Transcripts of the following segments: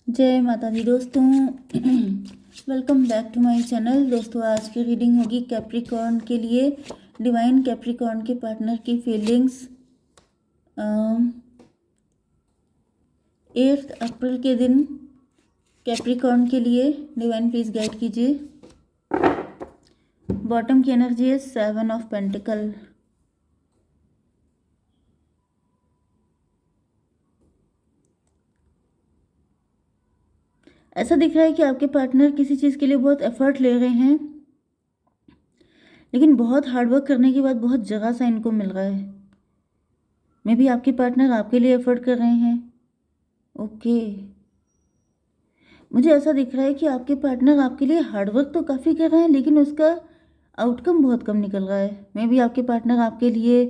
जय माता दी दोस्तों। Welcome back to my channel. दोस्तों आज की रीडिंग होगी कैप्रिकॉर्न के लिए। डिवाइन कैप्रिकॉर्न के पार्टनर की फीलिंग्स 8 अप्रैल के दिन कैप्रिकॉर्न के लिए। डिवाइन प्लीज गाइड कीजिए। बॉटम की एनर्जी है 7 ऑफ पेंटिकल। ऐसा दिख रहा है कि आपके पार्टनर किसी चीज़ के लिए बहुत एफर्ट ले रहे हैं, लेकिन बहुत हार्डवर्क करने के बाद बहुत जगह सा इनको मिल रहा है। मे बी आपके पार्टनर आपके लिए एफर्ट कर रहे हैं। ओके मुझे ऐसा दिख रहा है कि आपके पार्टनर आपके लिए हार्डवर्क तो काफ़ी कर रहे हैं, लेकिन उसका आउटकम बहुत कम निकल रहा है। मे बी आपके पार्टनर आपके लिए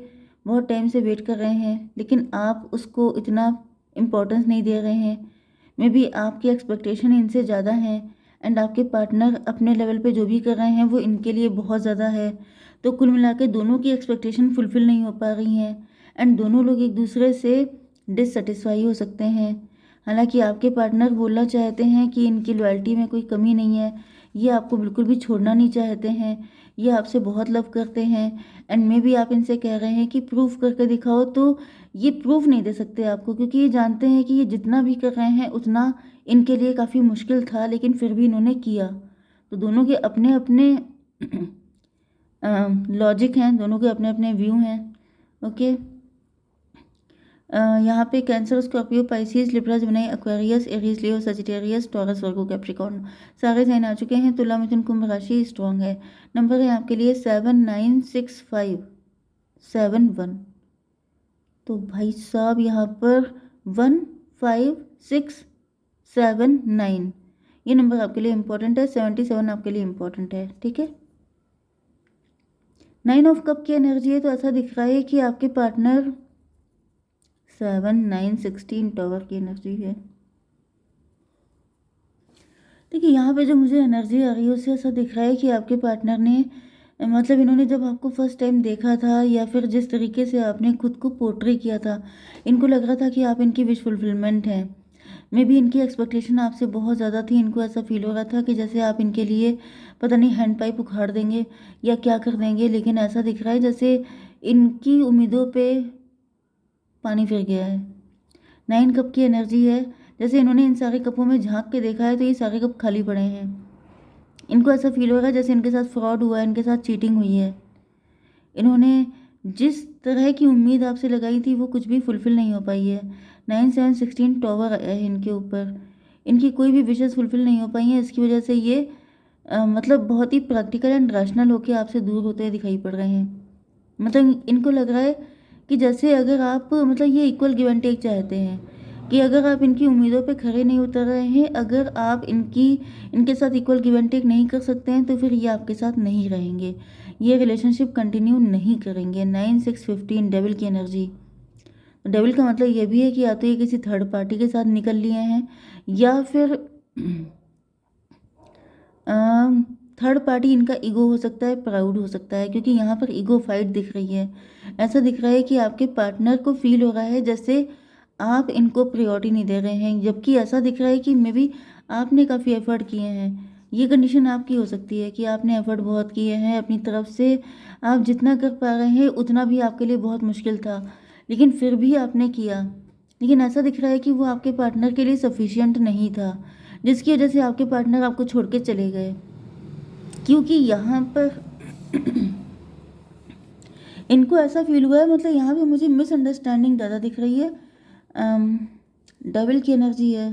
बहुत टाइम से वेट कर रहे हैं, लेकिन आप उसको इतना इम्पोर्टेंस नहीं दे रहे हैं। मे बी आपकी एक्सपेक्टेशन इनसे ज़्यादा है एंड आपके पार्टनर अपने लेवल पे जो भी कर रहे हैं वो इनके लिए बहुत ज़्यादा है। तो कुल मिला के दोनों की एक्सपेक्टेशन फुलफ़िल नहीं हो पा रही हैं एंड दोनों लोग एक दूसरे से डिससेटिस्फाई हो सकते हैं। हालांकि आपके पार्टनर बोलना चाहते हैं कि इनकी लॉयल्टी में कोई कमी नहीं है, ये आपको बिल्कुल भी छोड़ना नहीं चाहते हैं, ये आपसे बहुत लव करते हैं एंड मे भी आप इनसे कह रहे हैं कि प्रूफ करके दिखाओ, तो ये प्रूफ नहीं दे सकते आपको, क्योंकि ये जानते हैं कि ये जितना भी कर रहे हैं उतना इनके लिए काफ़ी मुश्किल था, लेकिन फिर भी इन्होंने किया। तो दोनों के अपने अपने लॉजिक हैं, दोनों के अपने अपने व्यू हैं। ओके यहाँ पे Cancer, Scorpio, Pisces, Libra, Gemini, Aquarius, Aries, Leo, Sagittarius, Taurus, Virgo, Capricorn सारे साइन आ चुके हैं। तुला, मिथुन, कुंभ राशि स्ट्रॉन्ग है। नंबर है आपके लिए 796571। तो भाई साहब यहाँ पर 15679 ये नंबर आपके लिए इम्पोर्टेंट है। 77 आपके लिए इम्पोर्टेंट है, ठीक है। 9 ऑफ कप की एनर्जी है, तो ऐसा दिख रहा है कि आपके पार्टनर 7 9 16 टावर की एनर्जी है। देखिए यहाँ पे जो मुझे एनर्जी आ रही है उससे ऐसा दिख रहा है कि आपके पार्टनर ने मतलब इन्होंने जब आपको फर्स्ट टाइम देखा था या फिर जिस तरीके से आपने खुद को पोर्ट्रे किया था, इनको लग रहा था कि आप इनकी विश फुलफिलमेंट हैं। मे बी इनकी एक्सपेक्टेशन आपसे बहुत ज़्यादा थी। इनको ऐसा फील हो रहा था कि जैसे आप इनके लिए पता नहीं हैंड पाइप उखाड़ देंगे या क्या कर देंगे, लेकिन ऐसा दिख रहा है जैसे इनकी उम्मीदों पे पानी फिर गया है। 9 कप की एनर्जी है, जैसे इन्होंने इन सारे कपों में झांक के देखा है तो ये सारे कप खाली पड़े हैं। इनको ऐसा फील हो रहा है जैसे इनके साथ फ्रॉड हुआ है, इनके साथ चीटिंग हुई है। इन्होंने जिस तरह की उम्मीद आपसे लगाई थी वो कुछ भी फुलफिल नहीं हो पाई है। 9 7 16 टॉवर है इनके ऊपर। इनकी कोई भी विशेष फुलफिल नहीं हो पाई हैं। इसकी वजह से ये मतलब बहुत ही प्रैक्टिकल एंड रैशनल होकर आपसे दूर होते दिखाई पड़ रहे हैं। मतलब इनको लग रहा है कि जैसे अगर आप मतलब ये इक्वल गिव एंड टेक चाहते हैं कि अगर आप इनकी उम्मीदों पे खरे नहीं उतर रहे हैं, अगर आप इनके साथ इक्वल गिव एंड टेक नहीं कर सकते हैं, तो फिर ये आपके साथ नहीं रहेंगे, ये रिलेशनशिप कंटिन्यू नहीं करेंगे। 9 6 15 डेविल की एनर्जी। डेविल का मतलब ये भी है कि या तो ये किसी थर्ड पार्टी के साथ निकल लिए हैं या फिर थर्ड पार्टी इनका ईगो हो सकता है, प्राउड हो सकता है, क्योंकि यहाँ पर ईगो फाइट दिख रही है। ऐसा दिख रहा है कि आपके पार्टनर को फील हो रहा है जैसे आप इनको प्रायोरिटी नहीं दे रहे हैं, जबकि ऐसा दिख रहा है कि मे बी आपने काफ़ी एफर्ट किए हैं। ये कंडीशन आपकी हो सकती है कि आपने एफर्ट बहुत किए हैं अपनी तरफ से, आप जितना कर पा रहे हैं उतना भी आपके लिए बहुत मुश्किल था, लेकिन फिर भी आपने किया। लेकिन ऐसा दिख रहा है कि वो आपके पार्टनर के लिए सफिशिएंट नहीं था, जिसकी वजह से आपके पार्टनर आपको छोड़ के चले गए। क्योंकि यहाँ पर इनको ऐसा फील हुआ है, मतलब यहाँ पे मुझे मिसअंडरस्टैंडिंग ज़्यादा दिख रही है। डेविल की एनर्जी है।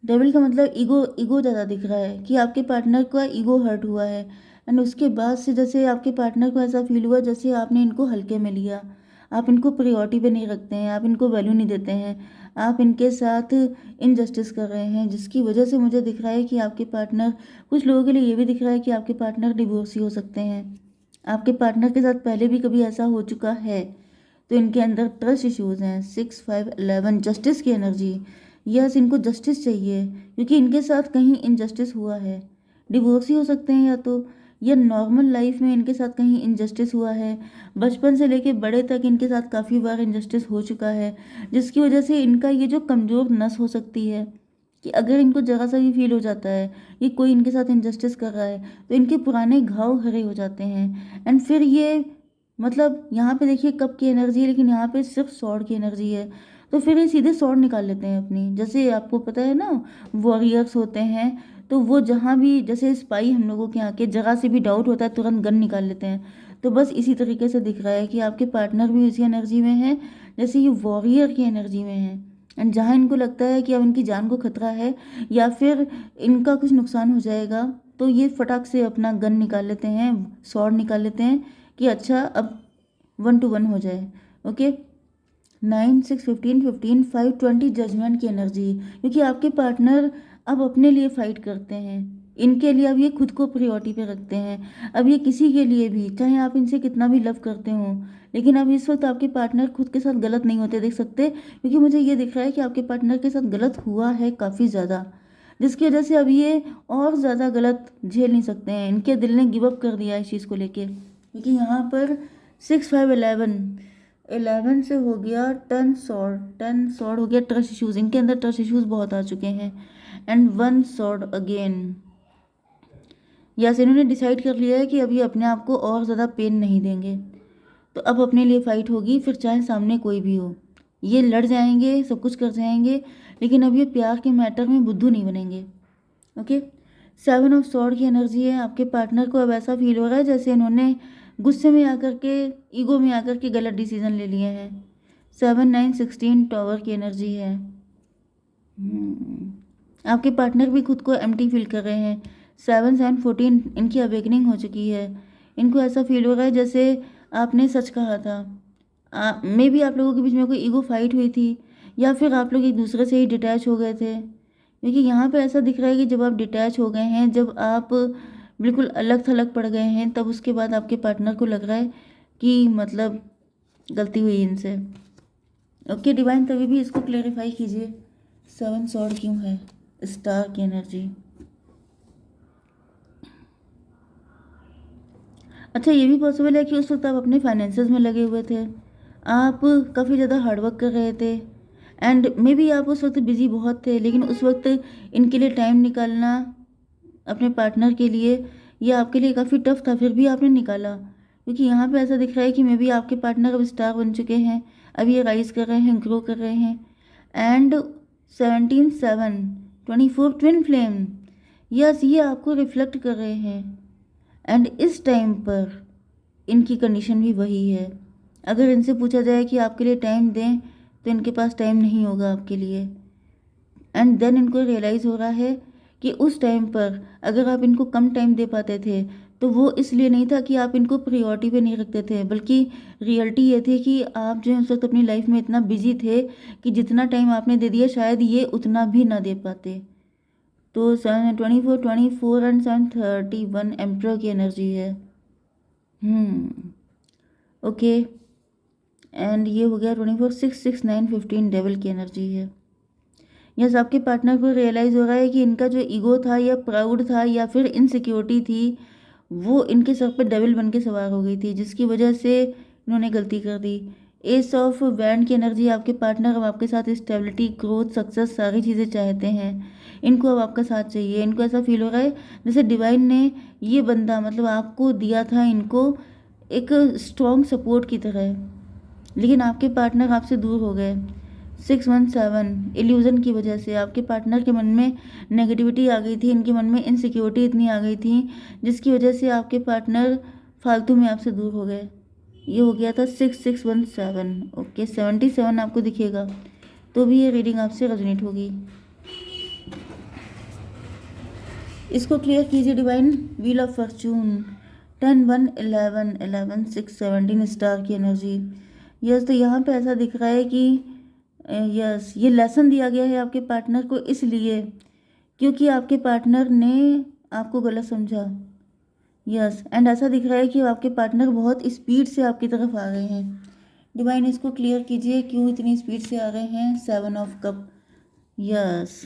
डेविल का मतलब ईगो ज़्यादा दिख रहा है कि आपके पार्टनर का ईगो हर्ट हुआ है एंड उसके बाद से जैसे आपके पार्टनर को ऐसा फील हुआ जैसे आपने इनको हल्के में लिया, आप इनको प्रायोरिटी पे नहीं रखते हैं, आप इनको वैल्यू नहीं देते हैं, आप इनके साथ इनजस्टिस कर रहे हैं, जिसकी वजह से मुझे दिख रहा है कि आपके पार्टनर, कुछ लोगों के लिए ये भी दिख रहा है कि आपके पार्टनर डिवोर्सी हो सकते हैं। आपके पार्टनर के साथ पहले भी कभी ऐसा हो चुका है, तो इनके अंदर ट्रस्ट इश्यूज हैं। 6 5 11 जस्टिस की एनर्जी। यस, इनको जस्टिस चाहिए क्योंकि इनके साथ कहीं इनजस्टिस हुआ है। डिवोर्स ही हो सकते हैं या नॉर्मल लाइफ में इनके साथ कहीं इनजस्टिस हुआ है। बचपन से लेके बड़े तक इनके साथ काफ़ी बार इनजस्टिस हो चुका है, जिसकी वजह से इनका ये जो कमज़ोर नस हो सकती है कि अगर इनको ज़रा सा भी फील हो जाता है कि कोई इनके साथ इनजस्टिस कर रहा है तो इनके पुराने घाव हरे हो जाते हैं। एंड फिर ये मतलब यहाँ पे देखिए कप की एनर्जी है, लेकिन यहाँ पे सिर्फ स्वॉर्ड की एनर्जी है। तो फिर ये सीधे स्वॉर्ड निकाल लेते हैं अपनी, जैसे आपको पता है ना वॉरियर्स होते हैं, तो वो जहाँ भी जैसे स्पाई हम लोगों के यहाँ के जगह से भी डाउट होता है तुरंत गन निकाल लेते हैं। तो बस इसी तरीके से दिख रहा है कि आपके पार्टनर भी उसी एनर्जी में है जैसे ये वॉरियर की एनर्जी में है। एंड जहाँ इनको लगता है कि अब इनकी जान को खतरा है या फिर इनका कुछ नुकसान हो जाएगा, तो ये फटाक से अपना गन निकाल लेते हैं, स्वॉर्ड निकाल लेते हैं कि अच्छा अब 1-1 हो जाए। ओके, 9, 6, 15, 15, 5, 20 जजमेंट की एनर्जी, क्योंकि आपके पार्टनर अब अपने लिए फाइट करते हैं, इनके लिए अब ये खुद को प्रायोरिटी पे रखते हैं। अब ये किसी के लिए भी, चाहे आप इनसे कितना भी लव करते हो, लेकिन अब इस वक्त आपके पार्टनर खुद के साथ गलत नहीं होते देख सकते, क्योंकि मुझे ये दिख रहा है कि आपके पार्टनर के साथ गलत हुआ है काफ़ी ज़्यादा, जिसकी वजह से अब ये और ज़्यादा गलत झेल नहीं सकते हैं। इनके दिल ने गिव अप कर दिया इस चीज़ को लेके, क्योंकि यहाँ पर 6, 5, 11 से हो गया 10 सॉर्ड हो गया ट्रस्ट इशूज़, इनके अंदर ट्रस्ट इशूज़ बहुत आ चुके हैं। एंड 1 सॉर्ड अगेन, यस इन्होंने डिसाइड कर लिया है कि अभी अपने आप को और ज़्यादा पेन नहीं देंगे, तो अब अपने लिए फ़ाइट होगी, फिर चाहे सामने कोई भी हो। ये लड़ जाएंगे, सब कुछ कर जाएंगे, लेकिन अब ये प्यार के मैटर में बुद्धू नहीं बनेंगे। ओके, 7 ऑफ सॉर्ड की एनर्जी है। आपके पार्टनर को अब ऐसा फील हो रहा है जैसे इन्होंने गुस्से में आकर के, ईगो में आकर के गलत डिसीजन ले लिए हैं। 7, 9, 16 टॉवर की एनर्जी है। आपके पार्टनर भी खुद को एम्प्टी फील कर रहे हैं। 7, 7, 14 इनकी अवेकनिंग हो चुकी है। इनको ऐसा फील हो रहा है जैसे आपने सच कहा था। मे बी आप लोगों के बीच में कोई ईगो फाइट हुई थी, या फिर आप लोग एक दूसरे से ही डिटैच हो गए थे, क्योंकि यहाँ पे ऐसा दिख रहा है कि जब आप डिटैच हो गए हैं, जब आप बिल्कुल अलग थलग पड़ गए हैं, तब उसके बाद आपके पार्टनर को लग रहा है कि मतलब गलती हुई इनसे। ओके डिवाइन, तभी भी इसको क्लेरिफाई कीजिए 7 सॉर्ड क्यों है, स्टार की एनर्जी। अच्छा, ये भी पॉसिबल है कि उस वक्त आप अपने फाइनेंसेस में लगे हुए थे, आप काफ़ी ज़्यादा हार्डवर्क कर रहे थे, एंड मे बी आप उस वक्त बिज़ी बहुत थे, लेकिन उस वक्त इनके लिए टाइम निकालना अपने पार्टनर के लिए ये आपके लिए काफ़ी टफ था, फिर भी आपने निकाला, क्योंकि यहाँ पे ऐसा दिख रहा है कि मे बी आपके पार्टनर अब स्टार बन चुके हैं, अब ये राइज कर रहे हैं, ग्रो कर रहे हैं। एंड 17, 7, 24 ट्विन फ्लेम, यस ये आपको रिफ्लेक्ट कर रहे हैं। एंड इस टाइम पर इनकी कंडीशन भी वही है, अगर इनसे पूछा जाए कि आपके लिए टाइम दें तो इनके पास टाइम नहीं होगा आपके लिए। एंड देन इनको रियलाइज़ हो रहा है कि उस टाइम पर अगर आप इनको कम टाइम दे पाते थे तो वो इसलिए नहीं था कि आप इनको प्रायोरिटी पे नहीं रखते थे, बल्कि रियलिटी ये थी कि आप जो है उस वक्त अपनी लाइफ में इतना बिजी थे कि जितना टाइम आपने दे दिया शायद ये उतना भी ना दे पाते। तो 24, 24 एंड 7, 31 एम्प्रर की एनर्जी है। ओके, एंड ये हो गया 24, 6, 6, 9, 15 डेविल की एनर्जी है। यस आपके पार्टनर को रियलाइज़ हो रहा है कि इनका जो ईगो था या प्राउड था या फिर इनसिक्योरिटी थी, वो इनके सर पे डेविल बन के सवार हो गई थी, जिसकी वजह से इन्होंने गलती कर दी। एस ऑफ वैंड की एनर्जी, आपके पार्टनर अब आपके साथ स्टेबिलिटी, ग्रोथ, सक्सेस सारी चीज़ें चाहते हैं, इनको अब आपका साथ चाहिए। इनको ऐसा फील हो रहा है जैसे डिवाइन ने ये बंदा मतलब आपको दिया था इनको एक स्ट्रॉन्ग सपोर्ट की तरह, लेकिन आपके पार्टनर आपसे दूर हो गए। 6, 1, 7 इल्यूज़न की वजह से आपके पार्टनर के मन में नेगेटिविटी आ गई थी, इनके मन में इनसिक्योरिटी इतनी आ गई थी, जिसकी वजह से आपके पार्टनर फालतू में आपसे दूर हो गए। ये हो गया था 6, 6, 1, 7। ओके, 77 आपको दिखेगा तो भी ये रीडिंग आपसे रेजोनेट होगी। इसको क्लियर कीजिए divine. Wheel of Fortune 10, 1, 11, 11, 6, 17 star की एनर्जी। यस तो यहाँ पे ऐसा दिख रहा है कि यस ये लेसन दिया गया है आपके पार्टनर को, इसलिए क्योंकि आपके पार्टनर ने आपको गलत समझा। यस एंड ऐसा दिख रहा है कि आपके पार्टनर बहुत स्पीड से आपकी तरफ आ रहे हैं। डिवाइन इसको क्लियर कीजिए क्यों इतनी स्पीड से आ रहे हैं। 7 ऑफ कप, यस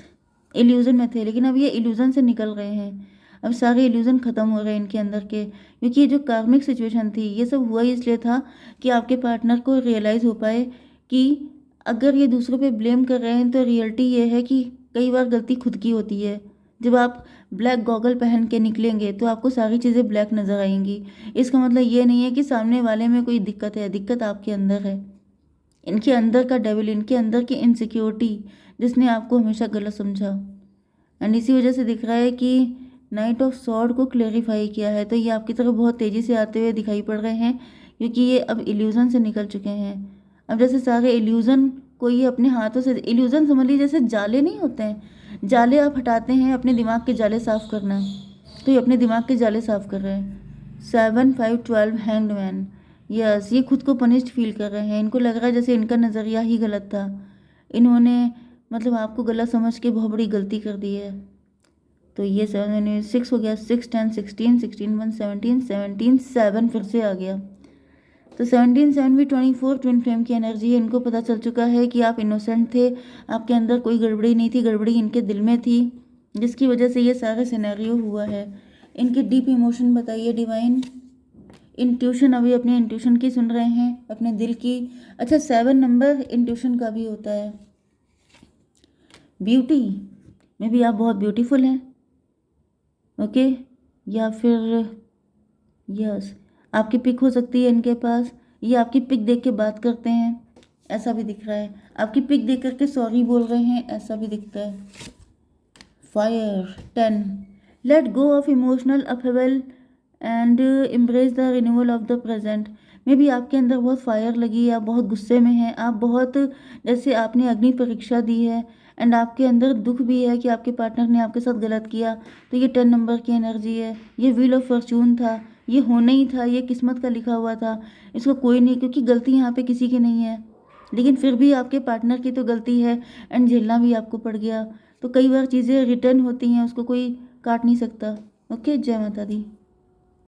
इल्यूज़न में थे लेकिन अब ये इल्यूज़न से निकल रहे हैं, अब सारे इल्यूज़न ख़त्म हो रहे हैं इनके अंदर के, क्योंकि ये जो कार्मिक सिचुएशन थी ये सब हुआ इसलिए था कि आपके पार्टनर को रियलाइज़ हो पाए कि अगर ये दूसरों पे ब्लेम कर रहे हैं तो रियलिटी ये है कि कई बार गलती खुद की होती है। जब आप ब्लैक गॉगल पहन के निकलेंगे तो आपको सारी चीज़ें ब्लैक नज़र आएंगी। इसका मतलब ये नहीं है कि सामने वाले में कोई दिक्कत है, दिक्कत आपके अंदर है। इनके अंदर का डेविल, इनके अंदर की इनसिक्योरिटी जिसने आपको हमेशा गलत समझा, एंड इसी वजह से दिख रहा है कि नाइट ऑफ सॉर्ड को क्लेरिफाई किया है। तो ये आपकी तरफ बहुत तेज़ी से आते हुए दिखाई पड़ रहे हैं, क्योंकि ये अब इल्यूज़न से निकल चुके हैं। अब जैसे सारे इल्यूज़न को ये अपने हाथों से, इल्यूज़न समझ लीजिए जैसे जाले नहीं होते हैं, जाले आप हटाते हैं, अपने दिमाग के जाले साफ़ करना, तो ये अपने दिमाग के जाले साफ़ कर रहे हैं। 7 5 12 हैंग्ड मैन, यस, ये खुद को पनिश्ड फील कर रहे हैं। इनको लग रहा है जैसे इनका नज़रिया ही गलत था, इन्होंने मतलब आपको गलत समझ के बहुत बड़ी गलती कर दी है। तो ये 6 हो गया, 6 10 16 16 1 17 17 7 फिर से आ गया। तो 17 7 भी 24 ट्विन फ्लेम की एनर्जी है। इनको पता चल चुका है कि आप इनोसेंट थे, आपके अंदर कोई गड़बड़ी नहीं थी, गड़बड़ी इनके दिल में थी, जिसकी वजह से ये सारा सिनेरियो हुआ है। इनके डीप इमोशन बताइए डिवाइन। इंट्यूशन, अभी अपने इंट्यूशन की सुन रहे हैं, अपने दिल की। अच्छा, 7 नंबर इंट्यूशन का भी होता है। ब्यूटी में भी आप बहुत ब्यूटीफुल हैं, ओके, या फिर यस, आपकी पिक हो सकती है इनके पास, ये आपकी पिक देख के बात करते हैं, ऐसा भी दिख रहा है। आपकी पिक देख करके सॉरी बोल रहे हैं, ऐसा भी दिखता है। Fire 10, let go of emotional upheaval and embrace the renewal of the present. मे भी आपके अंदर बहुत फायर लगी है, आप बहुत गुस्से में हैं, आप बहुत, जैसे आपने अग्नि परीक्षा दी है, एंड आपके अंदर दुख भी है कि आपके पार्टनर ने आपके साथ गलत किया। तो ये 10 नंबर की एनर्जी है, ये व्हील ऑफ फॉर्चून था, ये होना ही था, ये किस्मत का लिखा हुआ था, इसको कोई नहीं, क्योंकि गलती यहाँ पे किसी की नहीं है, लेकिन फिर भी आपके पार्टनर की तो गलती है, एंड झेलना भी आपको पड़ गया। तो कई बार चीज़ें रिटर्न होती हैं, उसको कोई काट नहीं सकता। ओके, जय माता दी।